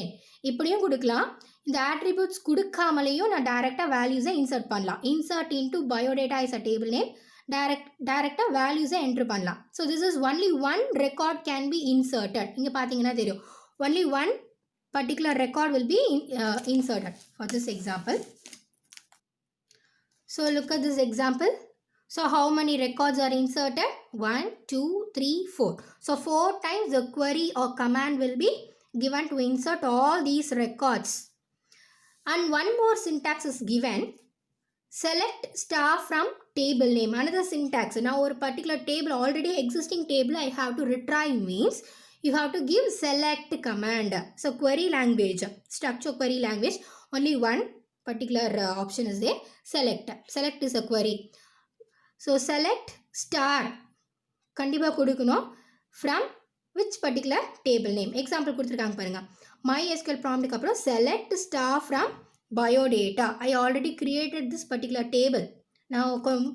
10 இப்படியும் கொடுக்கலாம். இந்த attributes கொடுக்காமலேயும் நான் டைரெக்டாக வேல்யூஸை இன்சர்ட் பண்ணலாம். Insert into biodata is a table name. டைரெக்டாக வேல்யூஸை என்ட்ரு பண்ணலாம். So this is only one record can be inserted. இங்கே பார்த்தீங்கன்னா தெரியும், only one particular record will be inserted for this example. So look at this example. So how many records are inserted? 1, 2, 3, 4. So 4 times the query or command will be given to insert all these records. And one more syntax is given. Select star from table name. Another syntax. Now ஒரு particular table, already existing table I have to retrieve means you have to give select command. So query language, structure query language, only one particular option is there. Select is a query. So select star கண்டிப்பா கொடுக்கணும் from which particular table name. Example கொடுத்திருக்காங்க பாருங்க. MySQL prompt அப்புறம் select star from biodata. I already created this particular table. நான்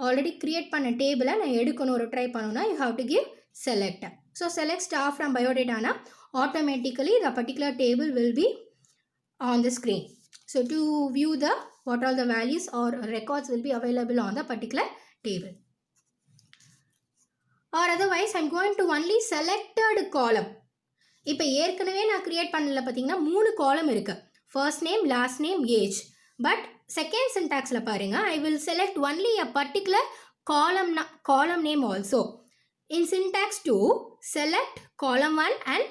already create பண்ண table நான் எடுக்கணும், ஒரு try பண்ணனும்னா you have to give select. So select star from biodata na automatically the particular table will be on the screen. So to view the what all the values or records will be available on the particular table. Or otherwise I'm going to only selected column. இப்போ ஏற்கனவே நான் create பண்ணல பார்த்தீங்கன்னா 3 காலம் இருக்கு. First name, last name, age. But second syntaxல பாருங்க, I will select only a particular column name also. In syntax 2, select column 1 and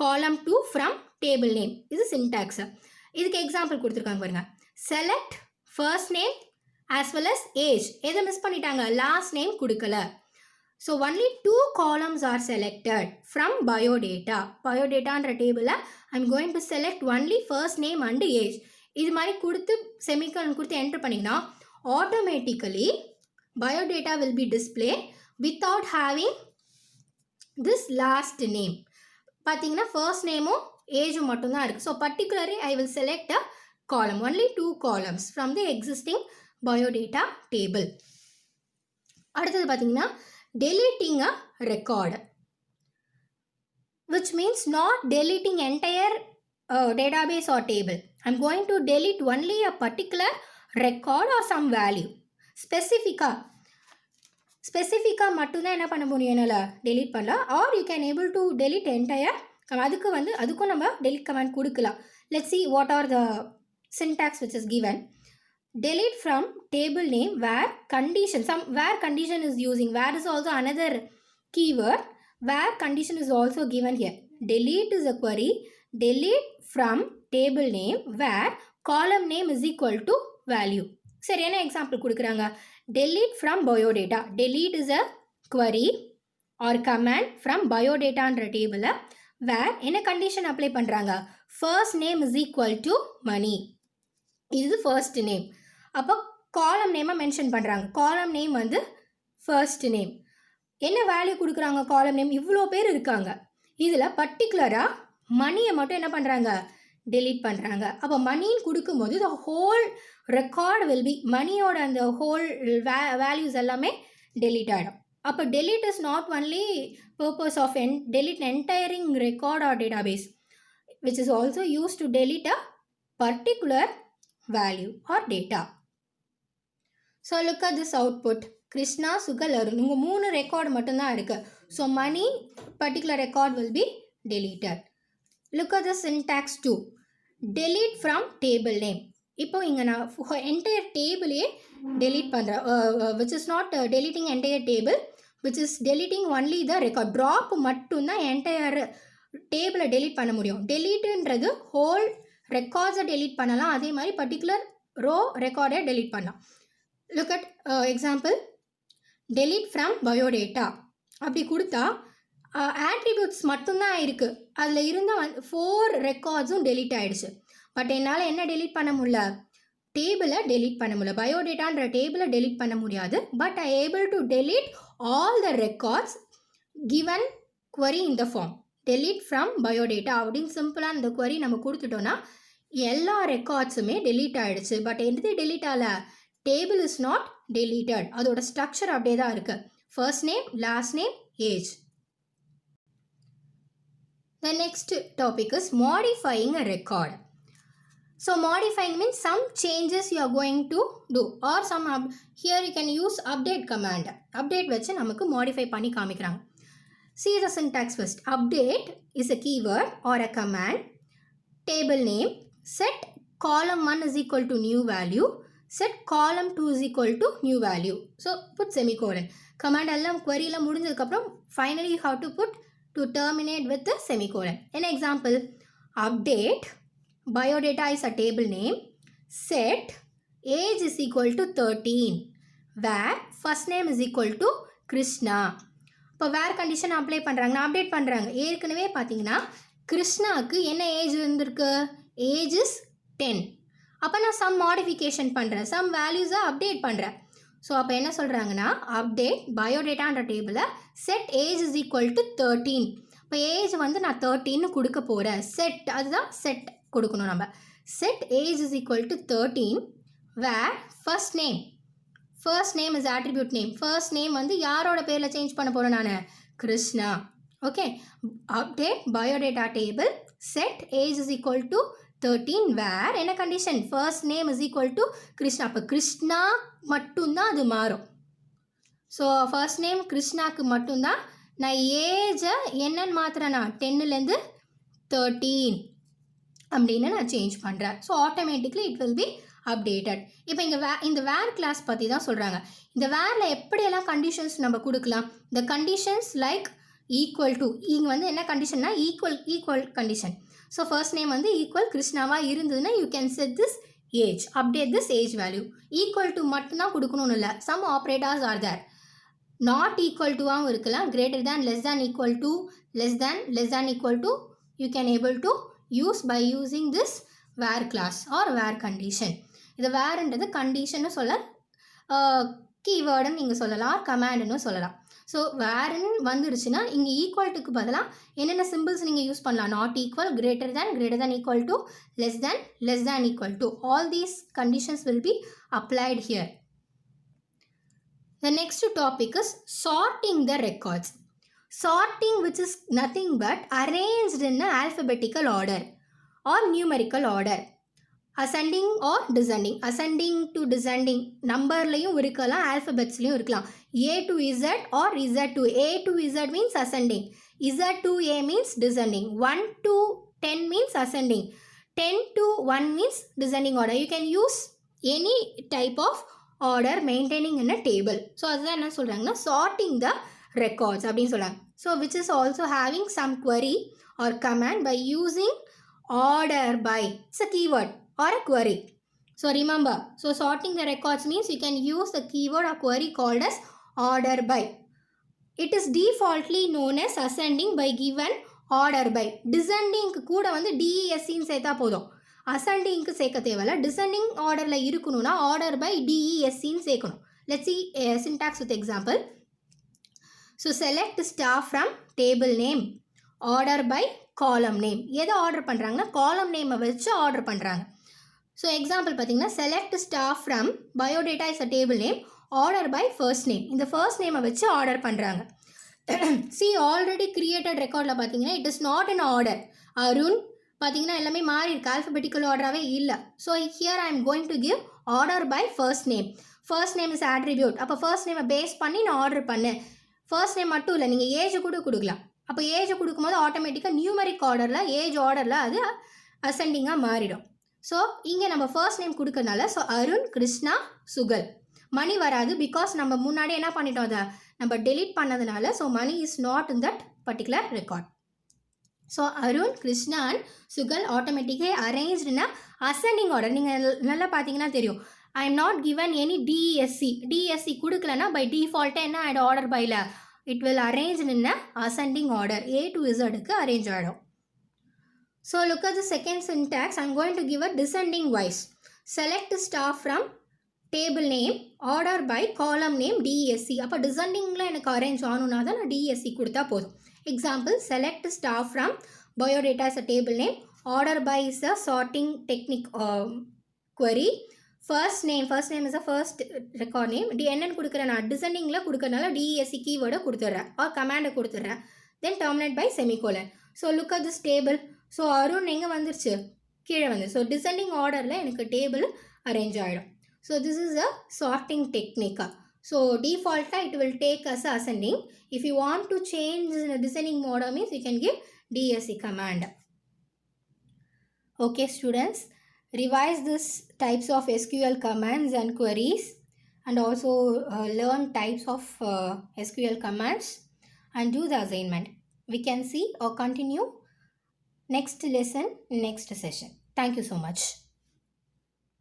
column 2 from table name. This is syntax. இதுக்கு example கொடுத்திருக்காங்க பாருங்க. Select first name as well as age. எதை miss பண்ணிட்டாங்க? last name கொடுக்கல. So only 2 columns are selected from biodata. Biodataன்ற டேபிளில் I'm going to select only first name and age. இது மாதிரி கொடுத்து செமிகோலன் கொடுத்து என்டர் பண்ணிங்கன்னா automatically biodata will be displayed without having this last name. பார்த்தீங்கன்னா first nameம் ageம் மட்டும்தான் இருக்கு. So particularly I will select a column, only 2 columns from the existing biodata table. அடுத்தது பார்த்தீங்கன்னா deleting a record, which means not deleting entire database or table. I'm going to delete only a particular record or some value. ஸ்பெசிஃபிக்காக மட்டும்தான் என்ன பண்ண முடியும், என்னால் delete பண்ணலாம். Are you can able to delete entire. அதுக்கும் நம்ம டெலீட் கமாண்ட் கொடுக்கலாம். Let's see what are the syntax which is given. Delete from table name where condition, where condition is using, where is also another keyword, where condition is also given here. Delete is a query. Delete from table name where column name is equal to value. சரி, என்ன example கொடுக்குறாங்க? delete from biodata. delete is a query or command from biodataன்ற டேபிளில் where என்ன condition apply பண்ணுறாங்க? first name is equal to money. இது first name. அப்போ காலம் நேமை மென்ஷன் பண்ணுறாங்க. காலம் நேம் வந்து first name. என்ன வேல்யூ கொடுக்குறாங்க? காலம் நேம் இவ்வளோ பேர் இருக்காங்க. இதில் பர்டிகுலராக மணியை மட்டும் என்ன பண்ணுறாங்க? delete பண்ணுறாங்க. அப்போ மணின்னு கொடுக்கும்போது the whole record will be, மணியோட அந்த whole values எல்லாமே delete ஆகிடும். அப்போ delete is not only purpose of delete entire record or database, which is also used to delete a particular value or data. So look at this output. Krishna, சுகல், Arun, இங்கே 3 record மட்டும்தான் இருக்குது. So many particular record will be deleted. Look at the syntax 2. delete from table name. இப்போ இங்கே நான் entire டேபிளையே delete பண்ணுறேன். which is not deleting entire table, which is deleting only the record. drop மட்டும்தான் entire டேபிளை delete பண்ண முடியும். deleteன்றது whole records-ஐ delete பண்ணலாம். அதே மாதிரி particular row record-ஐ delete பண்ணலாம். look at example. delete from biodata. அப்படி கொடுத்தா ஆட்ரிபியூட்ஸ் மட்டும்தான் இருக்குது. அதில் இருந்த 4 ரெக்கார்ட்ஸும் டெலீட் ஆகிடுச்சு. பட் என்னால் என்ன டெலீட் பண்ண முடியல? டேபிளை டெலீட் பண்ண முடியல. பயோடேட்டான்ற டேபிளை டெலீட் பண்ண முடியாது. But I able to delete all the records given query in the form. delete from biodata அப்படின்னு சிம்பிளாக இந்த query நம்ம கொடுத்துட்டோன்னா எல்லா ரெக்கார்ட்ஸுமே டெலீட் ஆகிடுச்சு. பட் எது டெலீட் ஆகல? Table is not deleted. அதோட ஸ்ட்ரக்சர் அப்படியே தான் இருக்குது. First name, last name, age. The next topic is modifying a record. So modifying means some changes you are going to do or some here you can use update command. Update வச்சு நமக்கு modify பண்ணி காமிக்கிறாங்க. See the syntax first. Update is a keyword or a command. Table name. Set column 1 is equal to new value. Set column 2 is equal to new value. So put semicolon. Command எல்லாம் query எல்லாம் முடிஞ்சதுக்கு அப்புறம் finally you have to put to terminate with the semicolon. An example, update biodata is a table name. Set age is equal to 13 where first name is equal to Krishna. இப்போ வேர் condition apply பண்ணுறாங்க, நான் update பண்ணுறாங்க. ஏற்கனவே பார்த்தீங்கன்னா கிருஷ்ணாவுக்கு என்ன age இருந்திருக்கு, age is 10. அப்போ நான் சம் மாடிஃபிகேஷன் பண்ணுறேன், சம் வேல்யூஸை அப்டேட் பண்ணுறேன். ஸோ அப்போ என்ன சொல்கிறாங்கன்னா அப்டேட் பயோடேட்டான்ற டேபிளில் set age is equal to 13. இப்போ ஏஜ் வந்து நான் 13 கொடுக்க போகிறேன். செட் அதுதான் செட் கொடுக்கணும் நம்ம. Set age is equal to 13 where first name is attribute name. First name வந்து யாரோட பேரில் சேஞ்ச் பண்ண போகிறேன் நான், Krishna. Okay, update biodata table set age is equal to 13 where என்ன condition, first name is equal to Krishna. அப்போ கிருஷ்ணா மட்டும்தான் அது மாறும். ஸோ ஃபர்ஸ்ட் நேம் கிருஷ்ணாவுக்கு மட்டும்தான் நான் ஏஜை என்னன்னு மாத்திரேன்னா 10லேருந்து 13 அப்படின்னு நான் சேஞ்ச் பண்ணுறேன். So automatically it will be updated. இப்போ இந்த வேர் கிளாஸ் பற்றி தான் சொல்கிறாங்க. இந்த வேரில் எப்படியெல்லாம் கண்டிஷன்ஸ் நம்ம கொடுக்கலாம். இந்த கண்டிஷன்ஸ் லைக் ஈக்குவல் டு, இங்கே வந்து என்ன கண்டிஷன்னா equal condition. So first name வந்து ஈக்குவல் கிருஷ்ணாவாக இருந்ததுன்னா you can set this age, update this age value. Equal to மட்டும்தான் கொடுக்கணும்னு இல்லை, some operators are there. Not equal டுவாகவும் இருக்கலாம், greater than, less than equal to, less than equal to you can able to use by using this where clause or where condition. இது வேர்ன்றது கண்டிஷன்னு சொல்ல, கீவேர்டுன்னு நீங்கள் சொல்லலாம், கமாண்டுன்னு சொல்லலாம். ஸோ வேர்ன்னு வந்துடுச்சுன்னா இங்கே ஈக்குவல்ட்டுக்கு பதிலாக என்னென்ன சிம்பிள்ஸ் நீங்கள் யூஸ் பண்ணலாம், not equal, greater than equal to, less than equal to. All these conditions will be applied here. The next topic is sorting the records. Sorting, which is nothing but arranged in an alphabetical order or numerical order. Ascending or descending. Ascending to descending. நம்பர்லையும் இருக்கலாம், ஆல்ஃபபெட்ஸ்லையும் இருக்கலாம். A to Z or Z to A to Z means ascending. Z to A means descending. 1 to 10 means ascending. 10 to 1 means descending order. You can use any type of order maintaining in a table. So அதுதான் என்ன சொல்கிறாங்கன்னா sorting the records அப்படின்னு சொல்கிறாங்க. So which is also having some query or command by using order by. It's a keyword or a query. So remember, so sorting the records means you can use the keyword or query called as order by. It is defaultly known as ascending by given order by. Descending கூட வந்து DESCன்னு சேர்த்தா போதும், அசெண்டிங்க்கு சேர்க்க தேவையில்ல. Descending ஆர்டரில் இருக்கணும்னா order by DESCன்னு சேர்க்கணும். Let's see syntax with example. So select star from table name, order by column name. எதை ஆர்டர் பண்ணுறாங்கன்னா காலம் நேமை வச்சு ஆர்டர் பண்ணுறாங்க. ஸோ எக்ஸாம்பிள் பார்த்தீங்கன்னா select star from biodata is a table name, order by first name. இந்த first நேமை வச்சு ஆர்டர் பண்ணுறாங்க. See already created recordல பார்த்தீங்கன்னா it is not in order. Arun பார்த்தீங்கன்னா எல்லாமே மாறி இருக்கு, ஆல்ஃபபெட்டிக்கல் ஆர்டராகவே இல்லை. So here I am going to give order by first name. First name is attribute. அப்போ ஃபர்ஸ்ட் நேமை பேஸ் பண்ணி நான் ஆர்டர் பண்ணேன். ஃபர்ஸ்ட் நேம் மட்டும் இல்லை, நீங்கள் ஏஜ் கூட கொடுக்கலாம். அப்போ ஏஜ் கொடுக்கும்போது ஆட்டோமேட்டிக்காக நியூமரிக் ஆர்டரில், ஏஜ் ஆர்டரில் அது அசெண்டிங்காக மாறிடும். ஸோ இங்கே நம்ம ஃபர்ஸ்ட் நேம் கொடுக்கறனால ஸோ அருண், கிருஷ்ணா, சுகல். மணி வராது, பிகாஸ் நம்ம முன்னாடி என்ன பண்ணிட்டோம், அதை நம்ம டெலீட் பண்ணதுனால. So Mani is not in that particular record. So Arun, Krishna and Sugal ஆட்டோமேட்டிக்காக அரேஞ்ச்ட் இன் அசெண்டிங் ஆர்டர். நீங்கள் நல்லா பார்த்தீங்கன்னா தெரியும், I am not given any DSC கொடுக்கலன்னா பை டிஃபால்ட்டாக என்ன ஆகிடும், ஆர்டர் பையில் it will arrange in ascending order. A to Zக்கு அரேஞ்ச் ஆகிடும். So look at the second syntax. I am going to give a descending wise. Select star from table name, order by column name, DESC. அப்போ டிசெண்டிங்கில் எனக்கு arrange ஆகணுன்னா தான் நான் DESC கொடுத்தா போதும். Example, select star from biodata as a table name, order by is a sorting technique query. First name is a first record name. என்னன்னு கொடுக்குறேன் நான் டிசெண்டிங்கில் கொடுக்கறனால DESC கீவேர்டை கொடுத்துட்றேன் ஆர் கமாண்டை கொடுத்துட்றேன். Then terminate by semicolon. So look at this table. So Arun எங்கே வந்துருச்சு, கீழே வந்து. ஸோ டிசெண்டிங் ஆர்டரில் எனக்கு டேபிள் அரேஞ்ச் ஆகிடும். So this is a sorting டெக்னிக்கா. ஸோ டிஃபால்ட்டாக it will take as ascending. If you want to change the descending order means you can give DSC command. Okay students, revise this types of SQL commands and queries, and also learn types of SQL commands and do the assignment. We can see or continue next lesson, next session. Thank you so much.